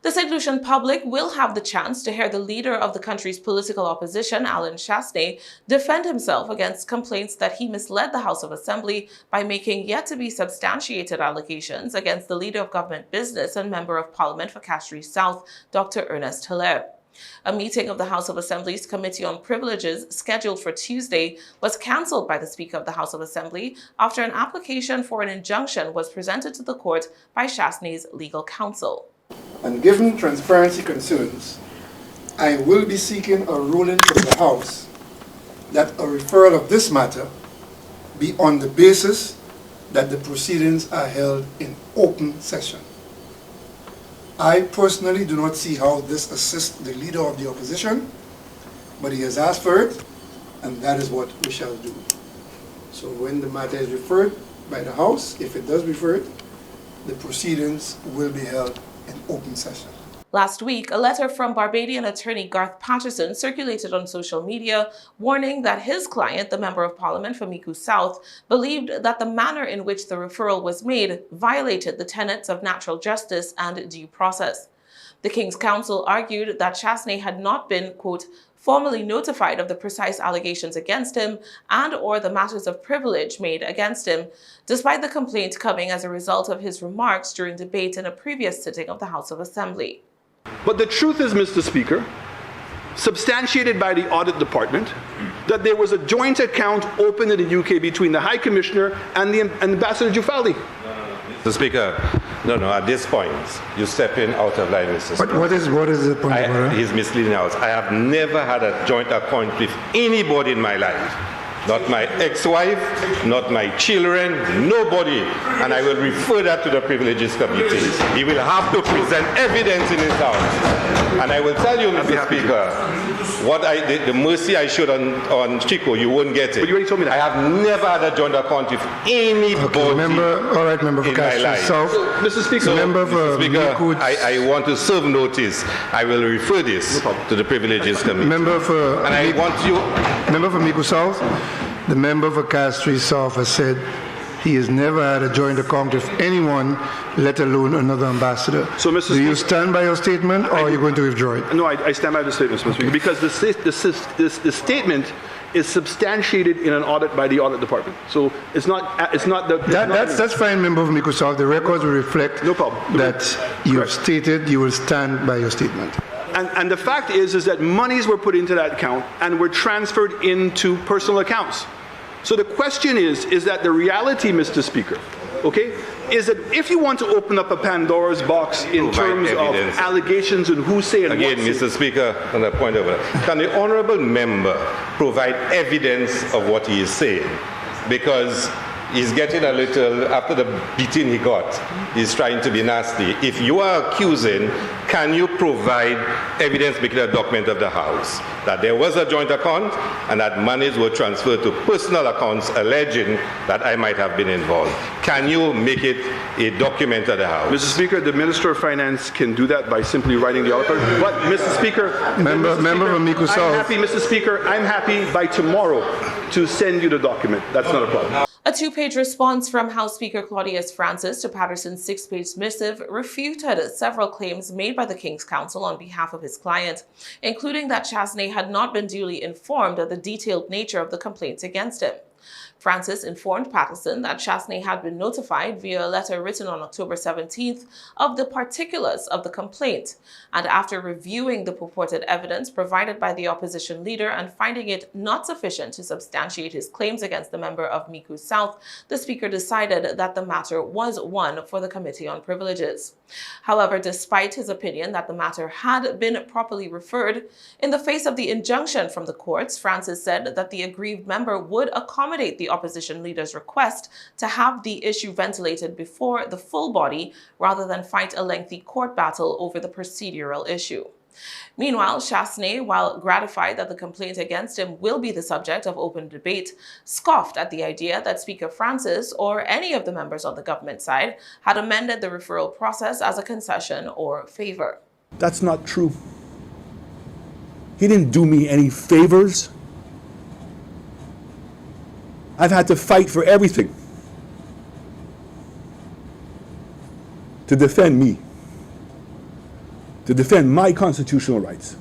The Saint Lucian public will have the chance to hear the leader of the country's political opposition, Chastanet, defend himself against complaints that he misled the House of Assembly by making yet-to-be substantiated allegations against the leader of government business and Member of Parliament for Castries South, Dr. Ernest Hilaire. A meeting of the House of Assembly's Committee on Privileges, scheduled for Tuesday, was cancelled by the Speaker of the House of Assembly after an application for an injunction was presented to the court by Chastanet's legal counsel. And given transparency concerns, I will be seeking a ruling from the House that a referral of this matter be on the basis that the proceedings are held in open session. I personally do not see how this assists the leader of the opposition, but he has asked for it, and that is what we shall do. So when the matter is referred by the House, if it does refer it, the proceedings will be held in open session. Last week, a letter from Barbadian attorney Garth Patterson circulated on social media warning that his client, the Member of Parliament for Miku South, believed that the manner in which the referral was made violated the tenets of natural justice and due process. The King's Counsel argued that Chastanet had not been, quote, formally notified of the precise allegations against him and or the matters of privilege made against him, despite the complaint coming as a result of his remarks during debate in a previous sitting of the House of Assembly. But the truth is, Mr. Speaker, substantiated by the Audit Department, that there was a joint account opened in the UK between the High Commissioner and the Ambassador Jufaldi. Mr. Speaker, no, at this point, you're stepping out of line, Mr. Speaker. What is the point? He's misleading us. I have never had a joint account with anybody in my life. Not my ex-wife, not my children, nobody. And I will refer that to the Privileges Committee. He will have to present evidence in his house. And I will tell you, Mr. Speaker, what the mercy I showed on Chico, you won't get it. But you already told me that. I have never had a joint account with anybody member for Castries South. Mr. Speaker, I want to serve notice. I will refer this to the Privileges Committee. Member for Miku South, the member for Castries South has said he has never had a joint account with anyone, let alone another ambassador. So, Mr. Do you stand by your statement, or are you going to withdraw it? No, I stand by the statement, Mr. Speaker, because the statement is substantiated in an audit by the Audit Department. So it's not that's fine, member of Miku South. The records will reflect no problem. that you have stated you will stand by your statement. And the fact is that monies were put into that account and were transferred into personal accounts. So the question is that the reality, Mr. Speaker, okay, is that if you want to open up a Pandora's box in terms of allegations and who say and again, what Mr. Speaker, on a point of can the honourable member provide evidence of what he is saying? Because he's getting a little, after the beating he got, he's trying to be nasty. If you are accusing, can you provide evidence, making a document of the House, that there was a joint account and that monies were transferred to personal accounts alleging that I might have been involved? Can you make it a document of the House? Mr. Speaker, the Minister of Finance can do that by simply writing the article. But, Mr. Speaker, member of Miku South. I'm happy, Mr. Speaker, I'm happy by tomorrow to send you the document. That's not a problem. A two-page response from House Speaker Claudius Francis to Patterson's six-page missive refuted several claims made by the King's Counsel on behalf of his client, including that Chastanet had not been duly informed of the detailed nature of the complaints against him. Francis informed Patterson that Chastanet had been notified via a letter written on October 17th of the particulars of the complaint, and after reviewing the purported evidence provided by the opposition leader and finding it not sufficient to substantiate his claims against the member of Miku South, the Speaker decided that the matter was one for the Committee on Privileges. However, despite his opinion that the matter had been properly referred, in the face of the injunction from the courts, Francis said that the aggrieved member would accommodate the opposition leader's request to have the issue ventilated before the full body rather than fight a lengthy court battle over the procedural issue. Meanwhile, Chastanet, while gratified that the complaint against him will be the subject of open debate, scoffed at the idea that Speaker Francis or any of the members on the government side had amended the referral process as a concession or favor. That's not true. He didn't do me any favors. I've had to fight for everything to defend me. to defend my constitutional rights.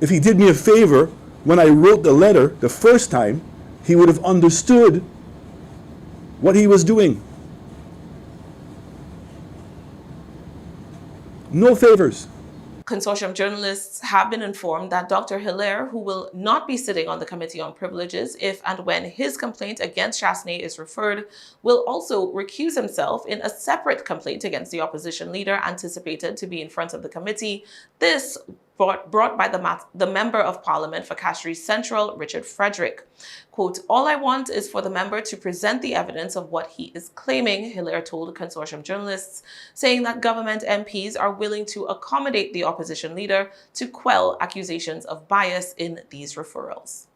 If he did me a favor when I wrote the letter the first time, he would have understood what he was doing. No favors. Consortium journalists have been informed that Dr. Hilaire, who will not be sitting on the Committee on Privileges if and when his complaint against Chastanet is referred, will also recuse himself in a separate complaint against the opposition leader anticipated to be in front of the committee. This brought by the Member of Parliament for Castries Central, Richard Frederick. Quote, "All I want is for the member to present the evidence of what he is claiming," Hilaire told consortium journalists, saying that government MPs are willing to accommodate the opposition leader to quell accusations of bias in these referrals.